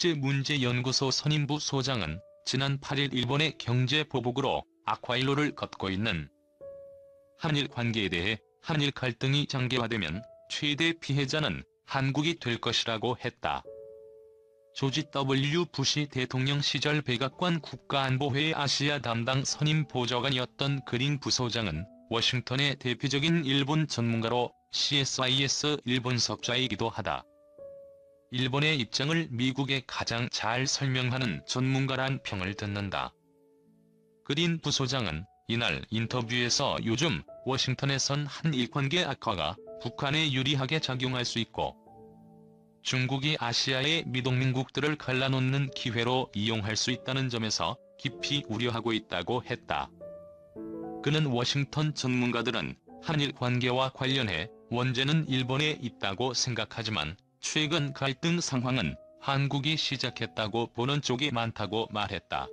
국제문제연구소 선임 부소장은 지난 8일 일본의 경제보복으로 악화일로를 걷고 있는 한일 관계에 대해 한일 갈등이 장기화되면 최대 피해자는 한국이 될 것이라고 했다. 조지 W. 부시 대통령 시절 백악관 국가안보회의 아시아 담당 선임 보좌관이었던 그린 부소장은 워싱턴의 대표적인 일본 전문가로 CSIS 일본석자이기도 하다. 일본의 입장을 미국에 가장 잘 설명하는 전문가란 평을 듣는다. 그린 부소장은 이날 인터뷰에서 요즘 워싱턴에선 한일 관계 악화가 북한에 유리하게 작용할 수 있고 중국이 아시아의 미동맹국들을 갈라놓는 기회로 이용할 수 있다는 점에서 깊이 우려하고 있다고 했다. 그는 워싱턴 전문가들은 한일 관계와 관련해 원죄는 일본에 있다고 생각하지만 최근 갈등 상황은 한국이 시작했다고 보는 쪽이 많다고 말했다.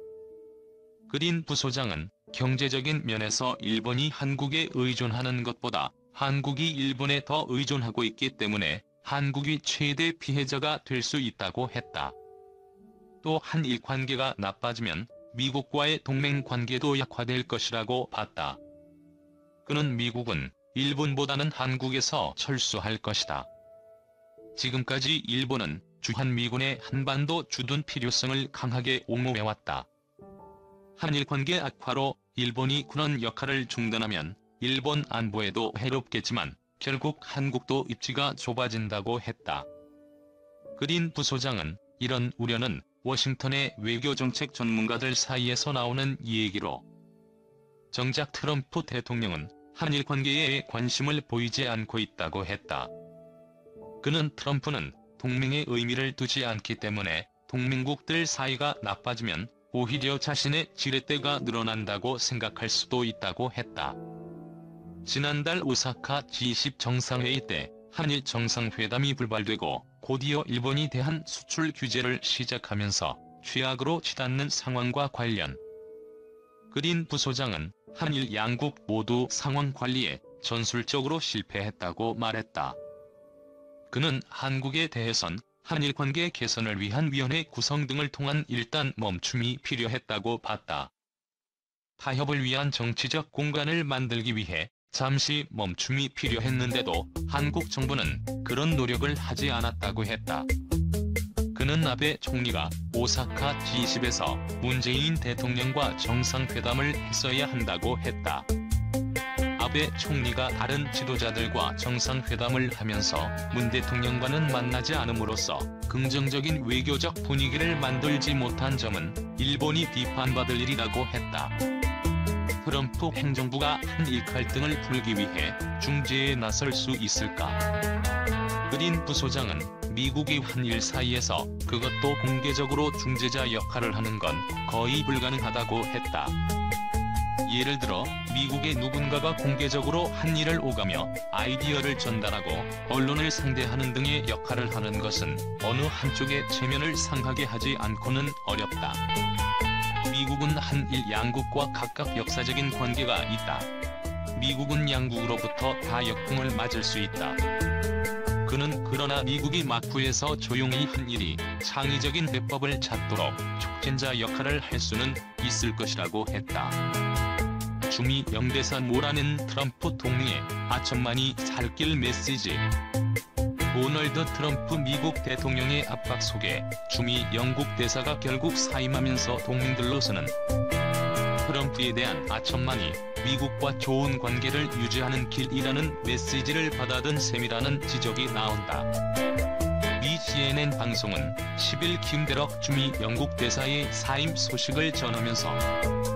그린 부소장은 경제적인 면에서 일본이 한국에 의존하는 것보다 한국이 일본에 더 의존하고 있기 때문에 한국이 최대 피해자가 될 수 있다고 했다. 또 한일 관계가 나빠지면 미국과의 동맹 관계도 약화될 것이라고 봤다. 그는 미국은 일본보다는 한국에서 철수할 것이다. 지금까지 일본은 주한미군의 한반도 주둔 필요성을 강하게 옹호해왔다. 한일 관계 악화로 일본이 군원 역할을 중단하면 일본 안보에도 해롭겠지만 결국 한국도 입지가 좁아진다고 했다. 그린 부소장은 이런 우려는 워싱턴의 외교정책 전문가들 사이에서 나오는 얘기로 정작 트럼프 대통령은 한일 관계에 관심을 보이지 않고 있다고 했다. 그는 트럼프는 동맹의 의미를 두지 않기 때문에 동맹국들 사이가 나빠지면 오히려 자신의 지렛대가 늘어난다고 생각할 수도 있다고 했다. 지난달 오사카 G20 정상회의 때 한일 정상회담이 불발되고 곧이어 일본이 대한 수출 규제를 시작하면서 최악으로 치닫는 상황과 관련 그린 부소장은 한일 양국 모두 상황 관리에 전술적으로 실패했다고 말했다. 그는 한국에 대해선 한일 관계 개선을 위한 위원회 구성 등을 통한 일단 멈춤이 필요했다고 봤다. 타협을 위한 정치적 공간을 만들기 위해 잠시 멈춤이 필요했는데도 한국 정부는 그런 노력을 하지 않았다고 했다. 그는 아베 총리가 오사카 G20에서 문재인 대통령과 정상회담을 했어야 한다고 했다. 아베 총리가 다른 지도자들과 정상회담을 하면서 문 대통령과는 만나지 않음으로써 긍정적인 외교적 분위기를 만들지 못한 점은 일본이 비판받을 일이라고 했다. 트럼프 행정부가 한일 갈등을 풀기 위해 중재에 나설 수 있을까? 그린 부소장은 미국이 한일 사이에서 그것도 공개적으로 중재자 역할을 하는 건 거의 불가능하다고 했다. 예를 들어 미국의 누군가가 공개적으로 한일을 오가며 아이디어를 전달하고 언론을 상대하는 등의 역할을 하는 것은 어느 한쪽의 체면을 상하게 하지 않고는 어렵다. 미국은 한일 양국과 각각 역사적인 관계가 있다. 미국은 양국으로부터 다 역풍을 맞을 수 있다. 그는 그러나 미국이 막부에서 조용히 한일이 창의적인 대법을 찾도록 촉진자 역할을 할 수는 있을 것이라고 했다. 주미 영대사 몰아낸 트럼프 총리의 아천만이 살길 메시지. 도널드 트럼프 미국 대통령의 압박 속에 주미 영국 대사가 결국 사임하면서 동맹들로서는 트럼프에 대한 아천만이 미국과 좋은 관계를 유지하는 길이라는 메시지를 받아든 셈이라는 지적이 나온다. 미 CNN 방송은 10일 김대럭 주미 영국 대사의 사임 소식을 전하면서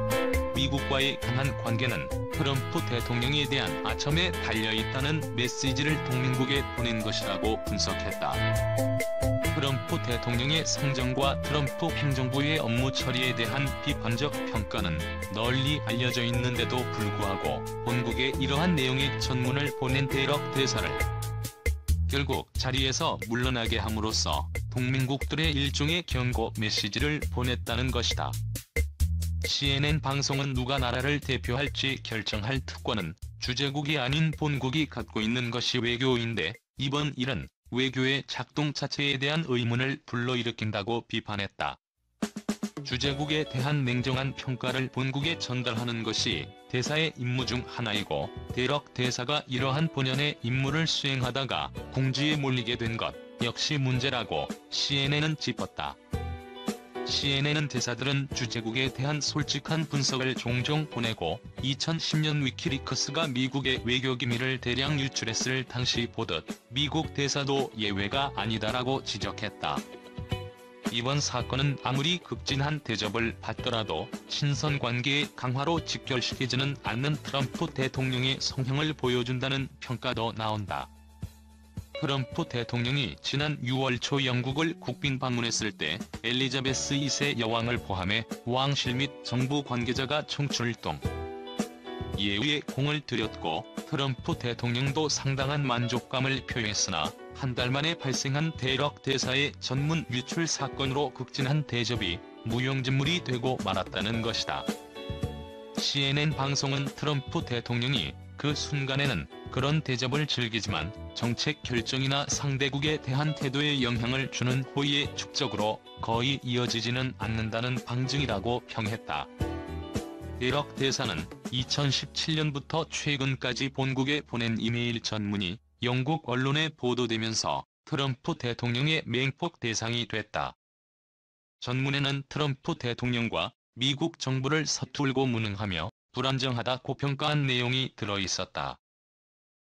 미국과의 강한 관계는 트럼프 대통령에 대한 아첨에 달려있다는 메시지를 동맹국에 보낸 것이라고 분석했다. 트럼프 대통령의 성정과 트럼프 행정부의 업무 처리에 대한 비판적 평가는 널리 알려져 있는데도 불구하고 본국에 이러한 내용의 전문을 보낸 대럭 대사를 결국 자리에서 물러나게 함으로써 동맹국들의 일종의 경고 메시지를 보냈다는 것이다. CNN 방송은 누가 나라를 대표할지 결정할 특권은 주재국이 아닌 본국이 갖고 있는 것이 외교인데 이번 일은 외교의 작동 자체에 대한 의문을 불러일으킨다고 비판했다. 주재국에 대한 냉정한 평가를 본국에 전달하는 것이 대사의 임무 중 하나이고 대럭 대사가 이러한 본연의 임무를 수행하다가 궁지에 몰리게 된 것 역시 문제라고 CNN은 짚었다. CNN은 대사들은 주재국에 대한 솔직한 분석을 종종 보내고 2010년 위키리크스가 미국의 외교기밀을 대량 유출했을 당시 보듯 미국 대사도 예외가 아니다라고 지적했다. 이번 사건은 아무리 극진한 대접을 받더라도 친선 관계의 강화로 직결시키지는 않는 트럼프 대통령의 성향을 보여준다는 평가도 나온다. 트럼프 대통령이 지난 6월 초 영국을 국빈 방문했을 때 엘리자베스 2세 여왕을 포함해 왕실 및 정부 관계자가 총출동. 예우에 공을 들였고 트럼프 대통령도 상당한 만족감을 표했으나 한 달 만에 발생한 대럭 대사의 전문 유출 사건으로 극진한 대접이 무용지물이 되고 말았다는 것이다. CNN 방송은 트럼프 대통령이 그 순간에는 그런 대접을 즐기지만 정책 결정이나 상대국에 대한 태도에 영향을 주는 호의의 축적으로 거의 이어지지는 않는다는 방증이라고 평했다. 대럭 대사는 2017년부터 최근까지 본국에 보낸 이메일 전문이 영국 언론에 보도되면서 트럼프 대통령의 맹폭 대상이 됐다. 전문에는 트럼프 대통령과 미국 정부를 서툴고 무능하며 불안정하다고 평가한 내용이 들어있었다.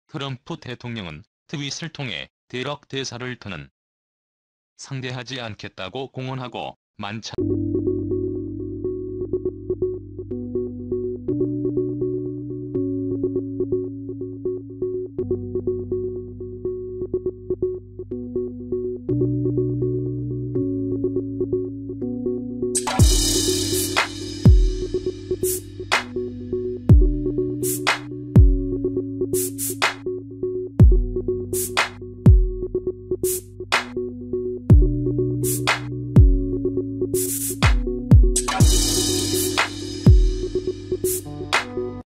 트럼프 대통령은 트윗을 통해 대럭 대사를 더는 상대하지 않겠다고 공언하고 만찬